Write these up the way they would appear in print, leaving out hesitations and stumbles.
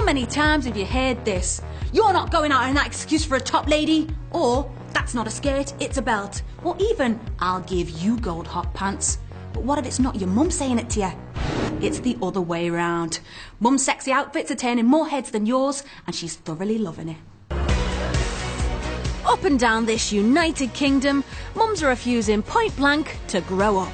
many times have you heard this? You're not going out in that excuse for a top lady. Or, that's not a skirt, it's a belt. Or even, I'll give you gold hot pants. But what if it's not your mum saying it to you? It's the other way round. Mum's sexy outfits are turning more heads than yours, and she's thoroughly loving it. Up and down this United Kingdom, mums are refusing point blank to grow up.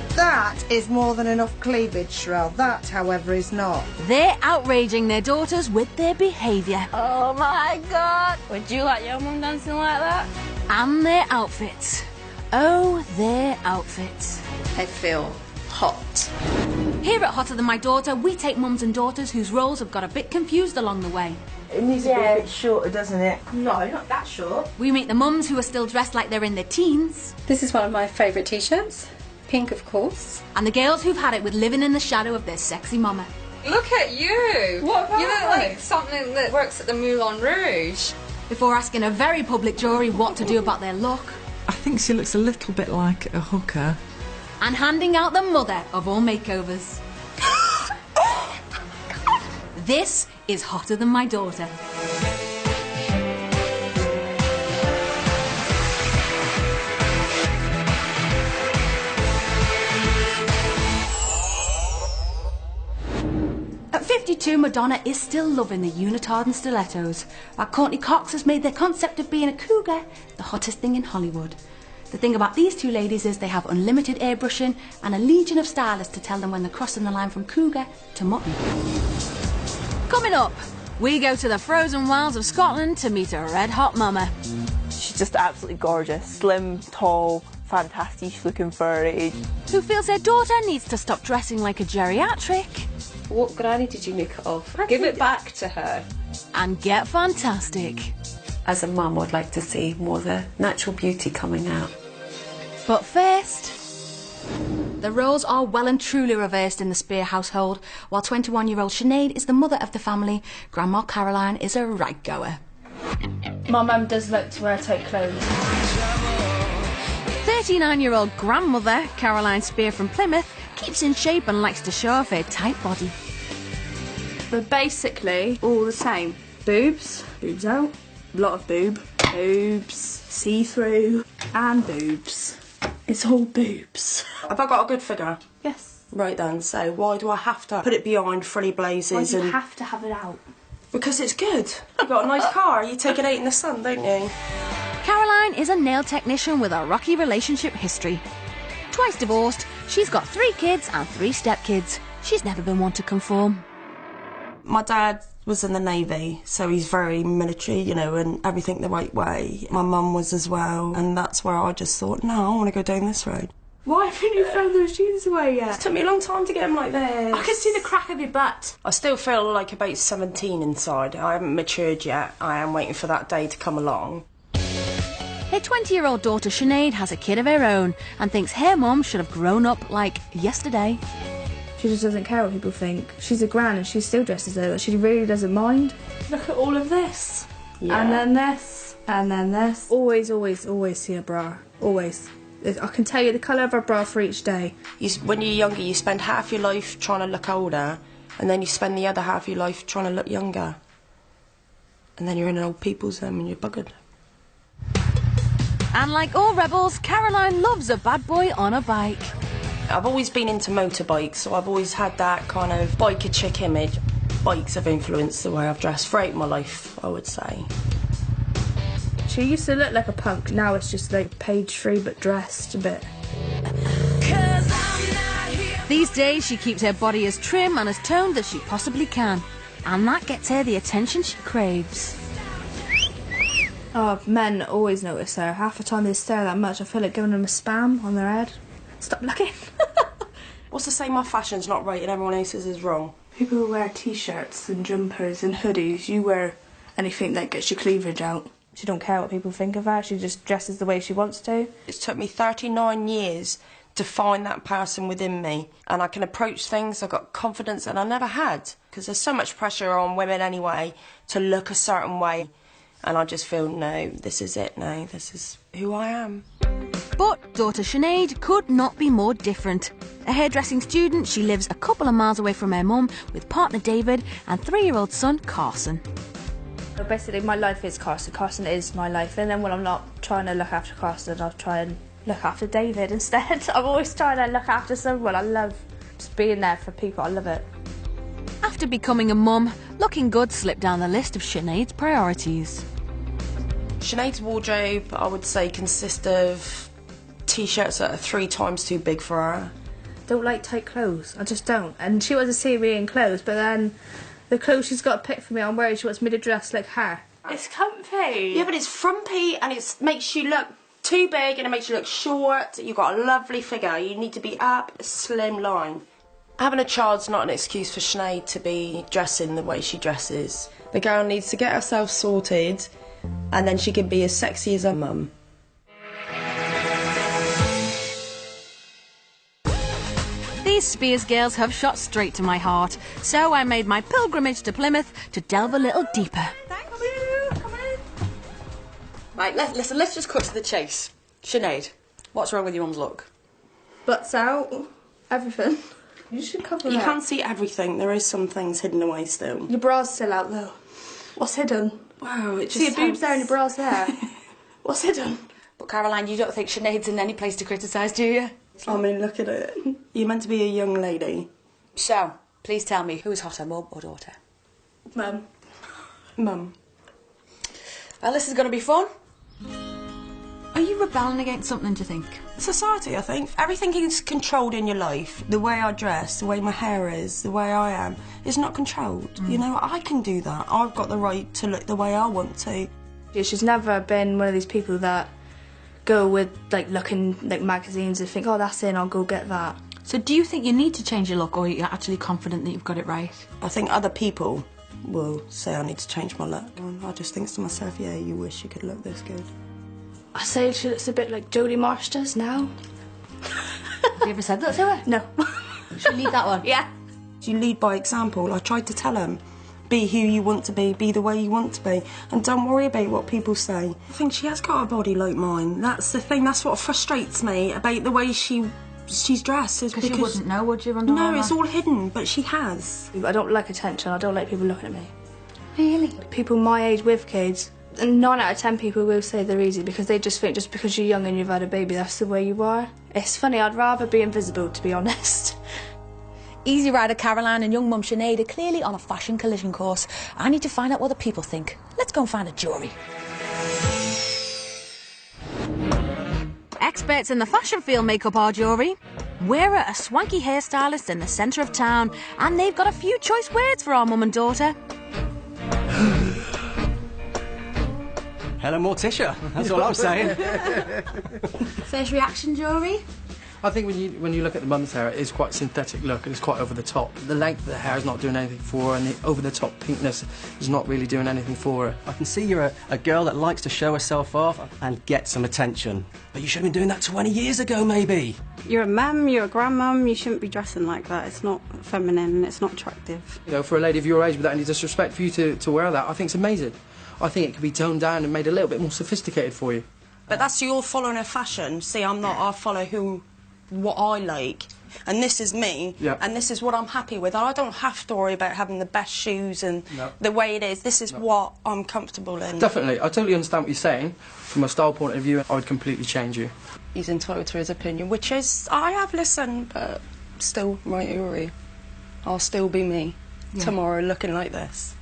That is more than enough cleavage, Shrell. That, however, is not. They're outraging their daughters with their behaviour. Oh my God! Would you like your mum dancing like that? And their outfits. Oh, their outfits. I feel hot. Here at Hotter Than My Daughter, we take mums and daughters whose roles have got a bit confused along the way. It needs to be a bit shorter, doesn't it? No, not that short. We meet the mums who are still dressed like they're in their teens. This is one of my favourite t-shirts. Pink, of course. And the girls who've had it with living in the shadow of their sexy mama. Look at you! What about you look like something that works at the Moulin Rouge. Before asking a very public jury what to do about their look. I think she looks a little bit like a hooker. And handing out the mother of all makeovers. This is Hotter Than My Daughter. At 52, Madonna is still loving the unitard and stilettos, while Courtney Cox has made their concept of being a cougar the hottest thing in Hollywood. The thing about these two ladies is they have unlimited airbrushing and a legion of stylists to tell them when they're crossing the line from cougar to mutton. Coming up, we go to the frozen wilds of Scotland to meet a red-hot mama. She's just absolutely gorgeous. Slim, tall, fantastic looking for her age. Who feels their daughter needs to stop dressing like a geriatric. What granny did you nick it off? Give it back to her. And get fantastic. As a mum, I'd like to see more of the natural beauty coming out. But first, the roles are well and truly reversed in the Spear household. While 21-year-old Sinead is the mother of the family, Grandma Caroline is a right goer. My mum does like to wear tight clothes. 39-year-old grandmother Caroline Spear from Plymouth keeps in shape and likes to show off her tight body. They're basically all the same. Boobs, boobs out, a lot of boobs, see-through, and boobs. It's all boobs. Have I got a good figure? Yes. Right then, so why do I have to put it behind frilly blazes? Why do you have to have it out? Because it's good. You've got a nice car, you take it out in the sun, don't you? Caroline is a nail technician with a rocky relationship history. Twice divorced, she's got 3 kids and 3 stepkids. She's never been one to conform. My dad was in the Navy, so he's very military, you know, and everything the right way. My mum was as well, and that's where I just thought, no, I want to go down this road. Why haven't you thrown those jeans away yet? It took me a long time to get them like this. I can see the crack of your butt. I still feel like about 17 inside. I haven't matured yet. I am waiting for that day to come along. Her 20-year-old daughter Sinead has a kid of her own and thinks her mum should have grown up like yesterday. She just doesn't care what people think. She's a gran and she still dresses her. She really doesn't mind. Look at all of this. Yeah. And then this. And then this. Always, always, always see a bra. Always. I can tell you the colour of a bra for each day. When you're younger, you spend half your life trying to look older, and then you spend the other half of your life trying to look younger. And then you're in an old people's home and you're buggered. And like all rebels, Caroline loves a bad boy on a bike. I've always been into motorbikes, so I've always had that kind of biker chick image. Bikes have influenced the way I've dressed throughout my life, I would say. She used to look like a punk. Now it's just like page 3 but dressed a bit. These days she keeps her body as trim and as toned as she possibly can. And that gets her the attention she craves. Oh, men always notice her. Half the time they stare that much, I feel like giving them a spam on their head. Stop looking. What's to say my fashion's not right and everyone else's is wrong? People who wear t-shirts and jumpers and hoodies, you wear anything that gets your cleavage out. She don't care what people think of her, she just dresses the way she wants to. It's took me 39 years to find that person within me, and I can approach things, I've got confidence that I never had, because there's so much pressure on women anyway to look a certain way, and I just feel, no, this is it now, this is who I am. But daughter Sinead could not be more different. A hairdressing student, she lives a couple of miles away from her mum with partner David and 3-year-old son Carson. So basically my life is Carson. Carson is my life, and then when I'm not trying to look after Carson, I'll try and look after David instead. I'm always trying to look after someone. I love just being there for people. I love it. After becoming a mum, looking good slipped down the list of Sinead's priorities. Sinead's wardrobe, I would say, consists of t-shirts that are 3 times too big for her. Don't like tight clothes. I just don't. And she wants to see me in clothes, but then the clothes she's got to pick for me, I'm worried she wants me to dress like her. It's comfy. Yeah, but it's frumpy and it makes you look too big and it makes you look short. You've got a lovely figure. You need to be up a slim line. Having a child's not an excuse for Sinead to be dressing the way she dresses. The girl needs to get herself sorted and then she can be as sexy as her mum. These Spears girls have shot straight to my heart, so I made my pilgrimage to Plymouth to delve a little deeper. Thank you. Come in. Right, let's just cut to the chase. Sinead, what's wrong with your mum's look? Butts out, everything. You should cover it. You can't see everything. There is some things hidden away still. Your bra's still out though. What's hidden? Wow, it just see your boobs there and your bra's there. What's hidden? But Caroline, you don't think Sinead's in any place to criticise, do you? I mean, look at it. You're meant to be a young lady. So, please tell me, who is hotter, mum or daughter? Mum. Mum. Well, this is going to be fun. Are you rebelling against something, do you think? Society, I think. Everything is controlled in your life. The way I dress, the way my hair is, the way I am, is not controlled. You know, I can do that. I've got the right to look the way I want to. Yeah, she's never been one of these people that go with, like, looking, like, magazines and think, oh, that's in, I'll go get that. So do you think you need to change your look, or are you actually confident that you've got it right? I think other people will say I need to change my look. And I just think to myself, yeah, you wish you could look this good. I say she looks a bit like Jodie Marsh does now. Have you ever said that to her? No. She'll leave that one. Yeah. You lead by example. I tried to tell them, be who you want to be the way you want to be, and don't worry about what people say. I think she has got a body like mine. That's the thing, that's what frustrates me about the way she's dressed. Is because you wouldn't know, would you? Under no, armour? it's all hidden, but she has. I don't like attention. I don't like people looking at me. Really? People my age with kids, and 9 out of 10 people will say they're easy because they just think just because you're young and you've had a baby, that's the way you are. It's funny, I'd rather be invisible, to be honest. Easy Rider Caroline and young mum Sinead are clearly on a fashion collision course. I need to find out what the people think. Let's go and find a jury. Experts in the fashion field make up our jury. We're a swanky hairstylist in the centre of town, and they've got a few choice words for our mum and daughter. Hello, Morticia. That's all I'm saying. First reaction, jury? I think when you look at the mum's hair, it is quite a synthetic look and it's quite over the top. The length of the hair is not doing anything for her, and the over the top pinkness is not really doing anything for her. I can see you're a girl that likes to show herself off and get some attention. But you should have been doing that 20 years ago, maybe. You're a mum, you're a grandmum, you shouldn't be dressing like that. It's not feminine and it's not attractive. You know, for a lady of your age, without any disrespect, for you to wear that, I think it's amazing. I think it could be toned down and made a little bit more sophisticated for you. But that's you're following a fashion. See, I'm not. I follow what I like, and this is me, and this is what I'm happy with. I don't have to worry about having the best shoes and the way it is. This is what I'm comfortable in. Definitely, I totally understand what you're saying. From a style point of view, I would completely change you. He's entitled to his opinion, which is I have listened, but still, right, Uri, I'll still be me tomorrow, looking like this.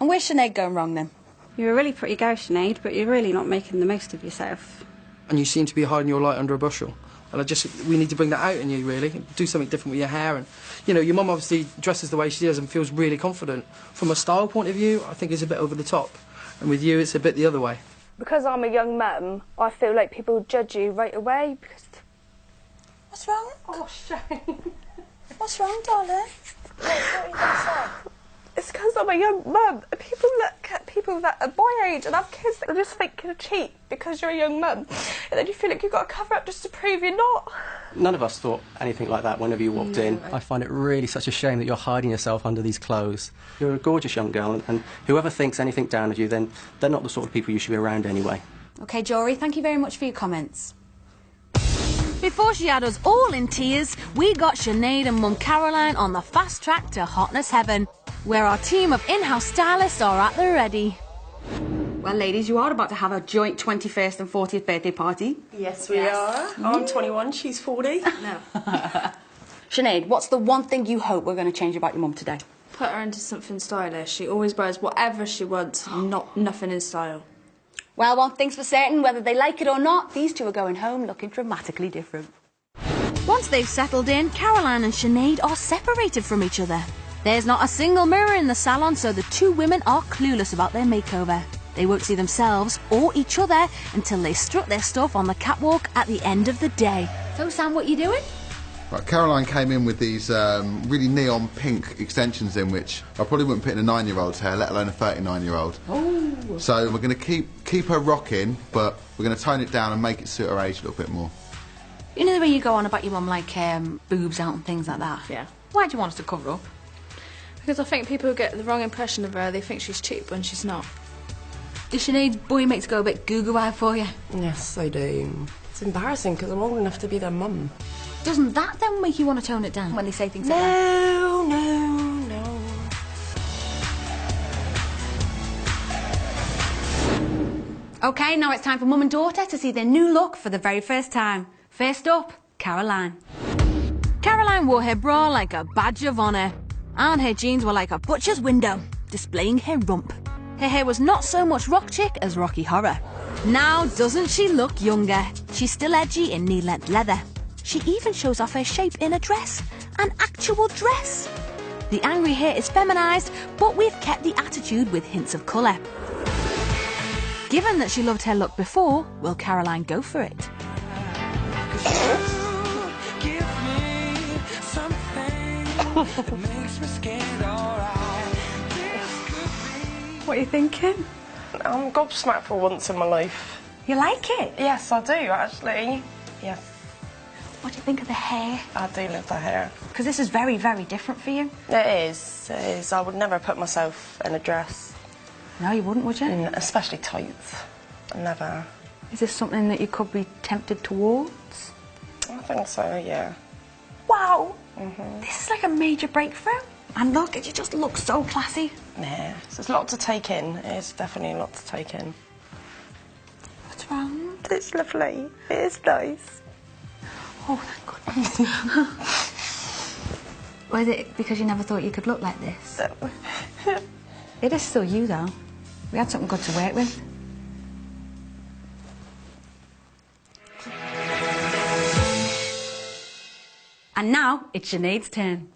And where's Sinead going wrong then? You're a really pretty girl, Sinead, but you're really not making the most of yourself. And you seem to be hiding your light under a bushel. And we need to bring that out in you, really. Do something different with your hair. And, you know, your mum obviously dresses the way she does and feels really confident. From a style point of view, I think it's a bit over the top. And with you, it's a bit the other way. Because I'm a young mum, I feel like people judge you right away because... What's wrong? Oh, shame. What's wrong, darling? What are you going to say? It's because I'm a young mum. People look at people that are my age and have kids that just think you're cheap because you're a young mum. And then you feel like you've got to cover up just to prove you're not. None of us thought anything like that whenever you walked in. I find it really such a shame that you're hiding yourself under these clothes. You're a gorgeous young girl, and whoever thinks anything down of you, then they're not the sort of people you should be around anyway. OK, Jory, thank you very much for your comments. before she had us all in tears, we got Sinead and Mum Caroline on the fast track to hotness heaven, where our team of in-house stylists are at the ready. Well, ladies, you are about to have a joint 21st and 40th birthday party. Yes, we are. I'm 21, she's 40. No. Sinead, what's the one thing you hope we're going to change about your mum today? Put her into something stylish. She always wears whatever she wants, nothing in style. Well, one thing's for certain, whether they like it or not, these two are going home looking dramatically different. Once they've settled in, Caroline and Sinead are separated from each other. There's not a single mirror in the salon, so the two women are clueless about their makeover. They won't see themselves or each other until they strut their stuff on the catwalk at the end of the day. So, Sam, what you doing? Right, Caroline came in with these really neon pink extensions in, which I probably wouldn't put in a 9-year-old's hair, let alone a 39-year-old. Oh. So we're going to keep her rocking, but we're going to tone it down and make it suit her age a little bit more. You know the way you go on about your mum, like boobs out and things like that? Yeah. Why do you want us to cover up? Because I think people get the wrong impression of her. They think she's cheap when she's not. Does Sinead's boy mates go a bit goo-goo-eye for you? Yes, they do. It's embarrassing because I'm old enough to be their mum. Doesn't that then make you want to tone it down when they say things like that? No. OK, now it's time for mum and daughter to see their new look for the very first time. First up, Caroline. Caroline wore her bra like a badge of honour, and her jeans were like a butcher's window, displaying her rump. Her hair was not so much rock chick as Rocky Horror. Now, doesn't she look younger? She's still edgy in knee-length leather. She even shows off her shape in a dress. An actual dress. The angry hair is feminised, but we've kept the attitude with hints of colour. Given that she loved her look before, will Caroline go for it? What are you thinking? I'm gobsmacked for once in my life. You like it? Yes, I do, actually. Yes. What do you think of the hair? I do love the hair. Because this is very, very different for you. It is. I would never put myself in a dress. No, you wouldn't, would you? Especially tights. Never. Is this something that you could be tempted towards? I think so, yeah. Wow! This is like a major breakthrough. And look, you just look so classy. Yeah, there's a lot to take in. It's definitely a lot to take in. What's wrong? It's lovely. It is nice. Oh, thank goodness. Was it because you never thought you could look like this? It is still you, though. We had something good to work with. And now, it's Sinead's turn.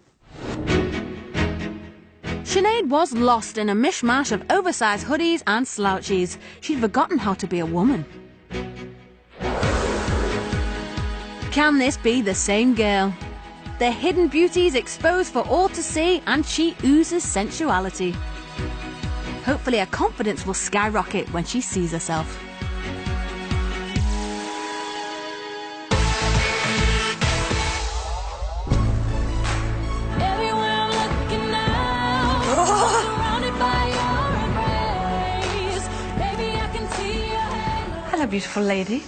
Sinead was lost in a mishmash of oversized hoodies and slouchies. She'd forgotten how to be a woman. Can this be the same girl? The hidden beauties exposed for all to see, and she oozes sensuality. Hopefully her confidence will skyrocket when she sees herself. Hello, beautiful lady.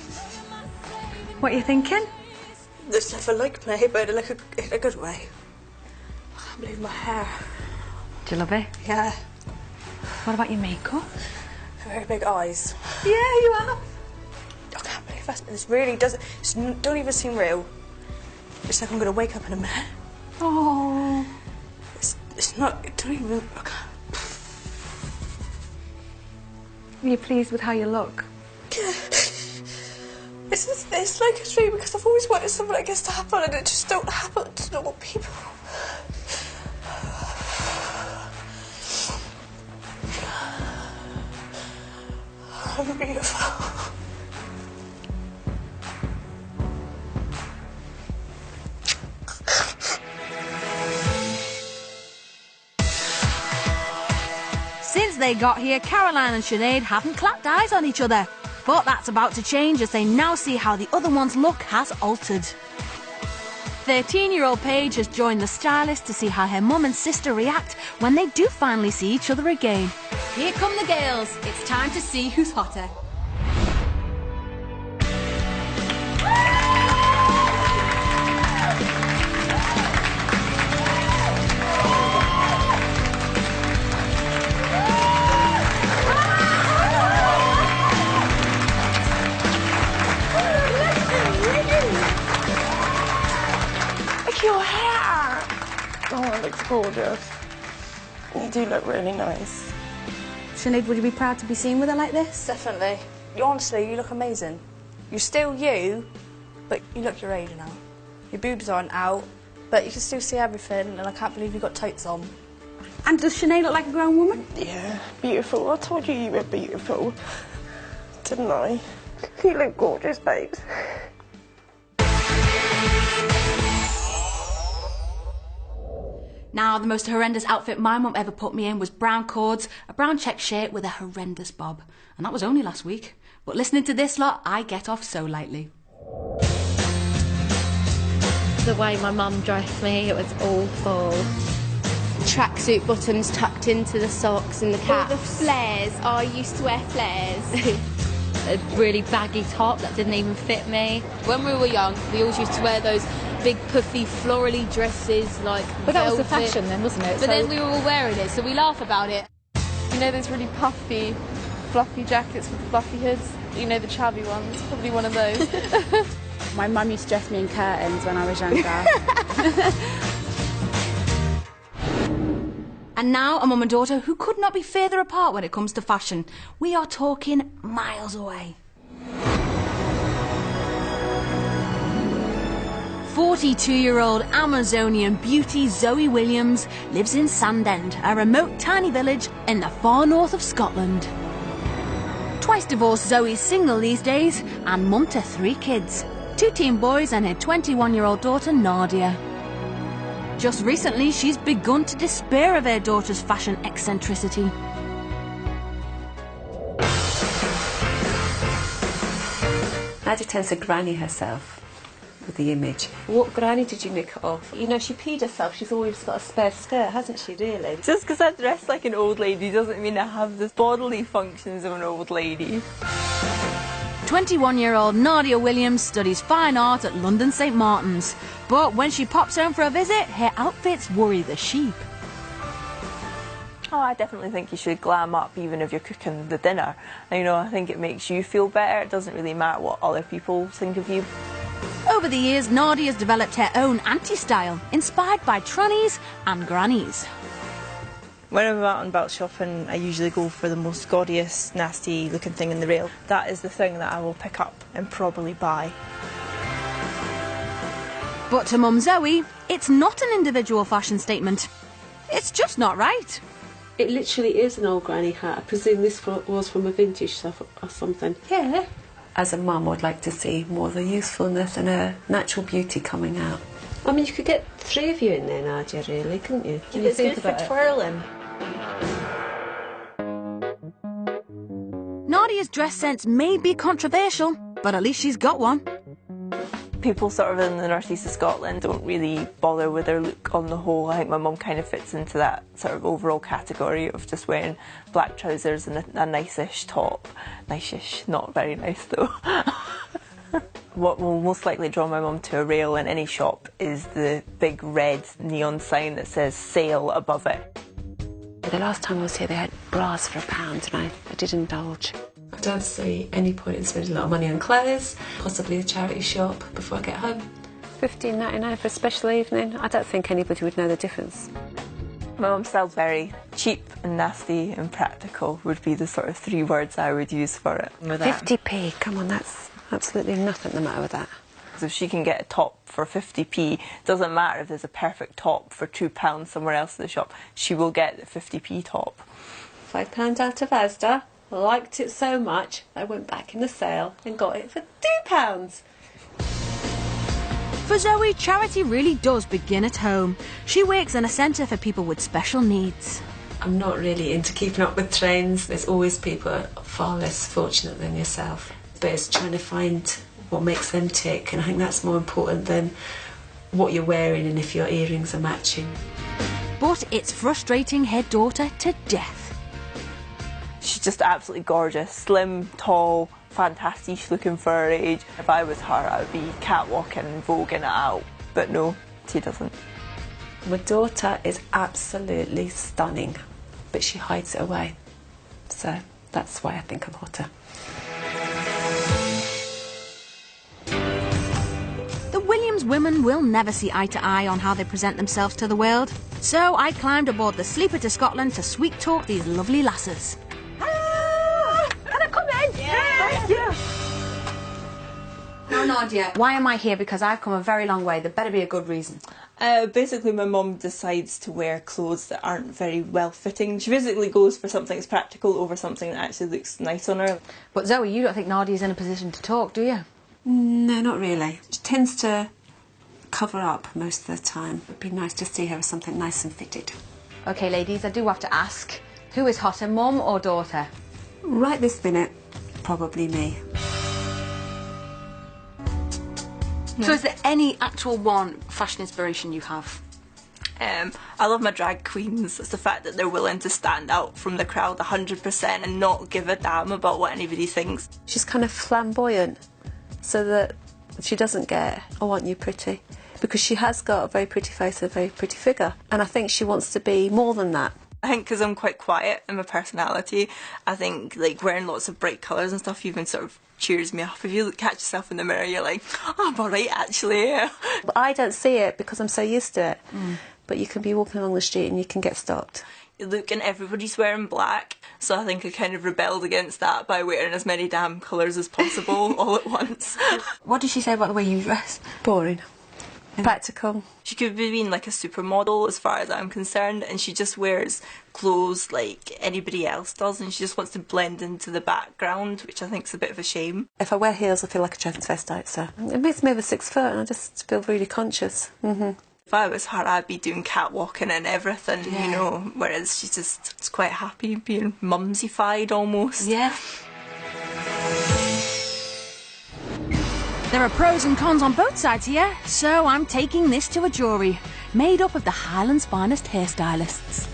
What are you thinking? There's never like me, but in a good way. I can't believe my hair. Do you love it? Yeah. What about your makeup? Very big eyes. Yeah, you have. I can't believe this really doesn't. Don't even seem real. It's like I'm gonna wake up in a minute. Oh. It's not. It don't even. I can't. Are you pleased with how you look? Yeah. It's like a dream because I've always wanted something like this to happen and it just don't happen to normal people. I'm beautiful. Since they got here, Caroline and Sinead haven't clapped eyes on each other. But that's about to change as they now see how the other one's look has altered. 13-year-old Paige has joined the stylist to see how her mum and sister react when they do finally see each other again. Here come the girls. It's time to see who's hotter. gorgeous. You do look really nice. Sinead, would you be proud to be seen with her like this? Definitely. Honestly, you look amazing. You're still you, but you look your age now. Your boobs aren't out, but you can still see everything, and I can't believe you got totes on. And does Sinead look like a grown woman? Yeah, beautiful. I told you you were beautiful. Didn't I? You look gorgeous, babes. Now, the most horrendous outfit my mum ever put me in was brown cords, a brown check shirt with a horrendous bob. And that was only last week. But listening to this lot, I get off so lightly. The way my mum dressed me, it was awful. Tracksuit bottoms tucked into the socks and the caps. All the flares. Oh, I used to wear flares. A really baggy top that didn't even fit me. When we were young, we always used to wear those big puffy florally dresses like But that was the velvet. fashion then, wasn't it? But then we were all wearing it, so we laugh about it. You know those really puffy, fluffy jackets with the fluffy hoods? You know, the chubby ones, probably one of those. My mum used to dress me in curtains when I was younger. And now a mum and daughter who could not be further apart when it comes to fashion. We are talking miles away. 42-year-old Amazonian beauty Zoe Williams lives in Sandend, a remote tiny village in the far north of Scotland. Twice divorced, Zoe's single these days and mum to 3 kids, 2 teen boys and her 21-year-old daughter Nadia. Just recently, she's begun to despair of her daughter's fashion eccentricity. Nadia tends to granny herself with the image. What granny did you nick it off? You know, she peed herself. She's always got a spare skirt, hasn't she, really? Just because I dress like an old lady doesn't mean I have the bodily functions of an old lady. 21-year-old Nadia Williams studies fine art at London St Martin's, but when she pops home for a visit, her outfits worry the sheep. Oh, I definitely think you should glam up even if you're cooking the dinner. You know, I think it makes you feel better. It doesn't really matter what other people think of you. Over the years, Nadia has developed her own anti-style, inspired by trannies and grannies. When I'm out and about shopping, I usually go for the most gaudiest, nasty looking thing in the rail. That is the thing that I will pick up and probably buy. But to Mum Zoe, it's not an individual fashion statement. It's just not right. It literally is an old granny hat. I presume this was from a vintage stuff or something. Yeah. As a mum, I'd like to see more of the youthfulness and her natural beauty coming out. I mean, you could get 3 of you in there, Nadia, really, couldn't you? When you It's think good for about it. twirling. Nadia's dress sense may be controversial, but at least she's got one. People sort of in the northeast of Scotland don't really bother with their look on the whole. I think my mum kind of fits into that sort of overall category of just wearing black trousers and a nice-ish top. Nice-ish, not very nice though. What will most likely draw my mum to a rail in any shop is the big red neon sign that says sale above it. The last time I was here, they had bras for £1 and I did indulge. I don't see any point in spending a lot of money on clothes, possibly a charity shop before I get home. $15.99 for a special evening. I don't think anybody would know the difference. My mum style's very cheap and nasty and practical would be the sort of 3 words I would use for it. 50p, come on, that's absolutely nothing the matter with that. So if she can get a top for 50p, doesn't matter if there's a perfect top for £2 somewhere else in the shop, she will get the 50p top. £5 out of Asda. Liked it so much, I went back in the sale and got it for £2. For Zoe, charity really does begin at home. She works in a centre for people with special needs. I'm not really into keeping up with trends. There's always people far less fortunate than yourself. But it's trying to find what makes them tick, and I think that's more important than what you're wearing and if your earrings are matching. But it's frustrating her daughter to death. She's just absolutely gorgeous, slim, tall, fantastic looking for her age. If I was her, I would be catwalking and voguing it out. But no, she doesn't. My daughter is absolutely stunning, but she hides it away. So that's why I think I'm hotter. The Williams women will never see eye to eye on how they present themselves to the world. So I climbed aboard the sleeper to Scotland to sweet talk these lovely lasses. Can I come in? Yeah. Yeah. Now, Nadia, why am I here? Because I've come a very long way. There better be a good reason. Basically, my mum decides to wear clothes that aren't very well-fitting. She basically goes for something that's practical over something that actually looks nice on her. But Zoe, you don't think Nadia's in a position to talk, do you? No, not really. She tends to cover up most of the time. It'd be nice to see her with something nice and fitted. OK, ladies, I do have to ask, who is hotter, mum or daughter? Right this minute, probably me. So is there any actual one fashion inspiration you have? I love my drag queens. It's the fact that they're willing to stand out from the crowd 100% and not give a damn about what anybody thinks. She's kind of flamboyant, so that she doesn't get, "Oh, aren't you pretty?" Because she has got a very pretty face, a very pretty figure, and I think she wants to be more than that. I think because I'm quite quiet in my personality, I think like wearing lots of bright colours and stuff even sort of cheers me up. If you catch yourself in the mirror, you're like, "Oh, I'm alright actually." Yeah. But I don't see it because I'm so used to it. But you can be walking along the street and you can get stopped. You look and everybody's wearing black, so I think I kind of rebelled against that by wearing as many damn colours as possible all at once. What did she say about the way you dress? Boring. Practical. She could be being like a supermodel as far as I'm concerned, and she just wears clothes like anybody else does, and she just wants to blend into the background, which I think is a bit of a shame. If I wear heels, I feel like a transvestite, so it makes me over 6 foot and I just feel really conscious. If I was her, I'd be doing catwalking and everything, you know, whereas she's just quite happy being mumsified almost. Yeah. There are pros and cons on both sides here, so I'm taking this to a jury, made up of the Highlands' finest hairstylists.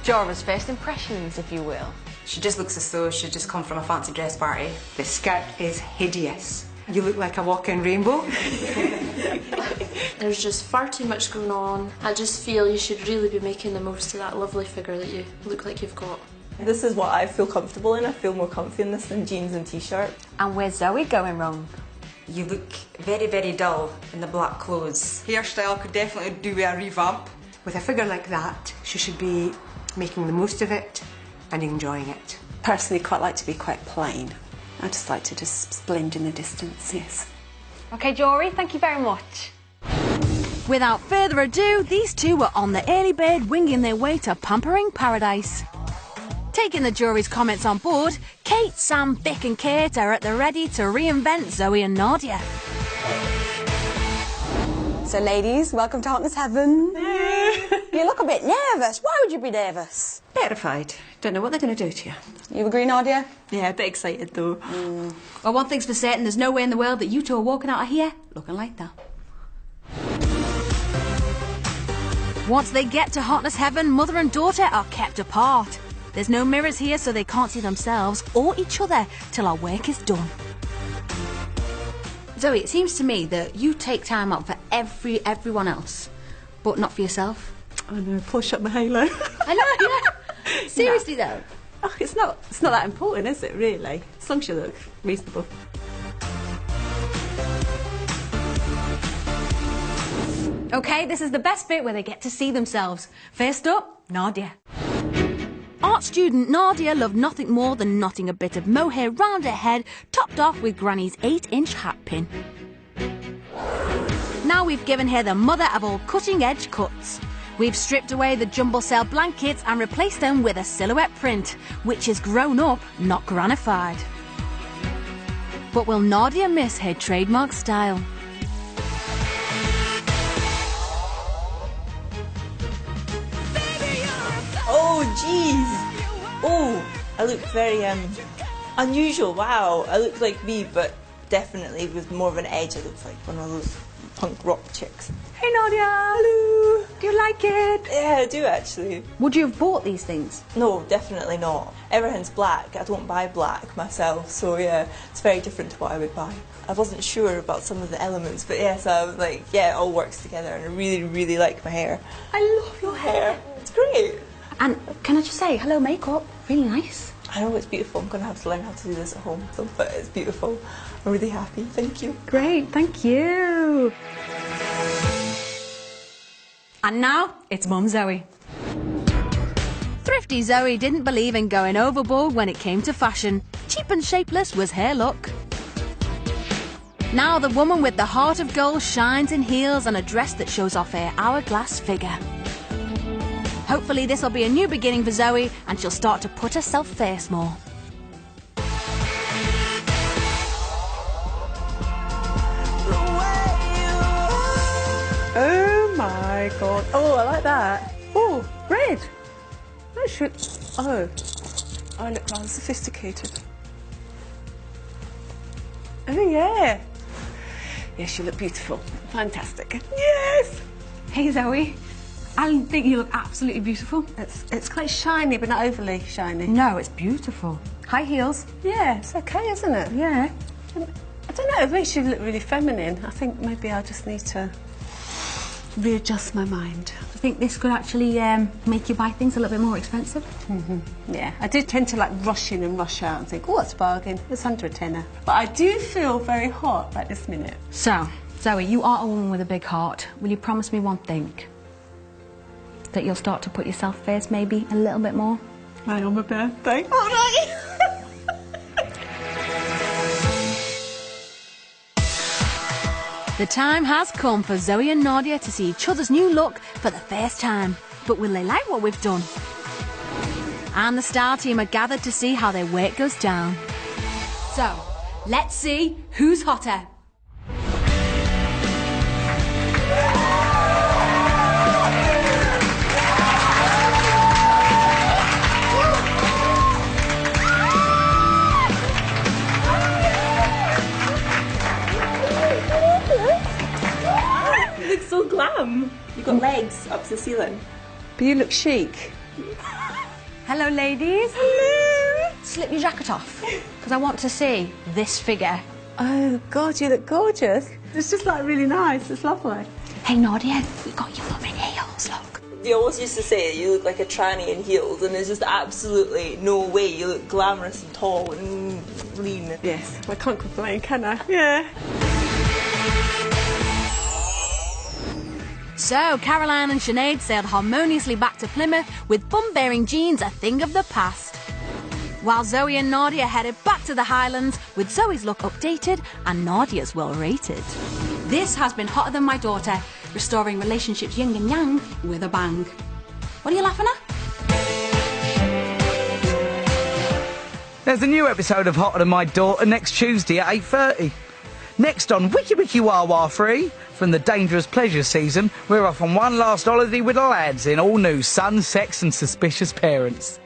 Jorah's first impressions, if you will. She just looks as though she'd just come from a fancy dress party. The skirt is hideous. You look like a walking rainbow. There's just far too much going on. I just feel you should really be making the most of that lovely figure that you look like you've got. This is what I feel comfortable in. I feel more comfy in this than jeans and t-shirt. And where's Zoe going wrong? You look very, very dull in the black clothes. Hairstyle could definitely do a revamp. With a figure like that, she should be making the most of it and enjoying it. Personally, quite like to be quite plain. I just like to just blend in the distance, yes. OK, Jory, thank you very much. Without further ado, these two were on the early bird winging their way to pampering paradise. Taking the jury's comments on board, Kate, Sam, Vic and Kate are at the ready to reinvent Zoe and Nadia. So ladies, welcome to Hotness Heaven. You look a bit nervous. Why would you be nervous? Terrified. Don't know what they're going to do to you. You agree, Nadia? Yeah, a bit excited though. Well, one thing's for certain, there's no way in the world that you two are walking out of here looking like that. Once they get to Hotness Heaven, mother and daughter are kept apart. There's no mirrors here, so they can't see themselves or each other till our work is done. Zoe, it seems to me that you take time out for everyone else, but not for yourself. I know, push up my halo. I know, yeah. Seriously though. Oh, it's not that important, is it, really? As long as you look reasonable. OK, this is the best bit where they get to see themselves. First up, Nadia. Art student Nadia loved nothing more than knotting a bit of mohair round her head, topped off with Granny's 8-inch hat pin. Now we've given her the mother of all cutting-edge cuts. We've stripped away the jumble cell blankets and replaced them with a silhouette print, which is grown up, not granified. But will Nadia miss her trademark style? Oh, jeez. Oh, I look very unusual. Wow, I look like me, but definitely with more of an edge. I look like one of those punk rock chicks. Hey, Nadia. Hello. Do you like it? Yeah, I do actually. Would you have bought these things? No, definitely not. Everything's black. I don't buy black myself, so yeah, it's very different to what I would buy. I wasn't sure about some of the elements, but yes, I was like, yeah, it all works together, and I really, really like my hair. I love your hair. It's great. And can I just say, hello, makeup. Really nice. I know it's beautiful. I'm going to have to learn how to do this at home, so, but it's beautiful. I'm really happy. Thank you. Great, thank you. And now, it's Mum Zoe. Thrifty Zoe didn't believe in going overboard when it came to fashion. Cheap and shapeless was her look. Now the woman with the heart of gold shines in heels and a dress that shows off her hourglass figure. Hopefully this will be a new beginning for Zoe and she'll start to put herself first more. Oh my god. Oh, I like that. Oh, red. That should... Oh. I look rather sophisticated. Oh, yeah. Yes, you look beautiful. Fantastic. Yes! Hey Zoe, I think you look absolutely beautiful. It's quite shiny, but not overly shiny. No, it's beautiful. High heels. Yeah, it's okay, isn't it? Yeah. I don't know, it makes you look really feminine. I think maybe I just need to readjust my mind. I think this could actually make you buy things a little bit more expensive. Yeah, I do tend to like rush in and rush out and think, oh, it's a bargain, it's under a tenner. But I do feel very hot right this minute. So, Zoe, you are a woman with a big heart. Will you promise me one thing? That you'll start to put yourself first maybe a little bit more? Right on my birthday. All right. The time has come for Zoe and Nadia to see each other's new look for the first time. But will they like what we've done? And the style team are gathered to see how their work goes down. So, let's see who's hotter. You look so glam. You've got legs up to the ceiling. But you look chic. Hello, ladies. Hello. Slip your jacket off, because I want to see this figure. Oh, God, you look gorgeous. It's just, like, really nice. It's lovely. Hey, Nadia, we got you up in heels, look. You always used to say you look like a tranny in heels, and there's just absolutely no way. You look glamorous and tall and lean. Yes, I can't complain, can I? Yeah. So, Caroline and Sinead sailed harmoniously back to Plymouth with bum-bearing jeans a thing of the past. While Zoe and Nadia headed back to the Highlands with Zoe's look updated and Nadia's well rated. This has been Hotter Than My Daughter, restoring relationships yin and yang with a bang. What are you laughing at? There's a new episode of Hotter Than My Daughter next Tuesday at 8:30. Next on Wiki Wiki Wah Wah Free, from the Dangerous Pleasure season, we're off on one last holiday with the lads in all new Sun, Sex and Suspicious Parents.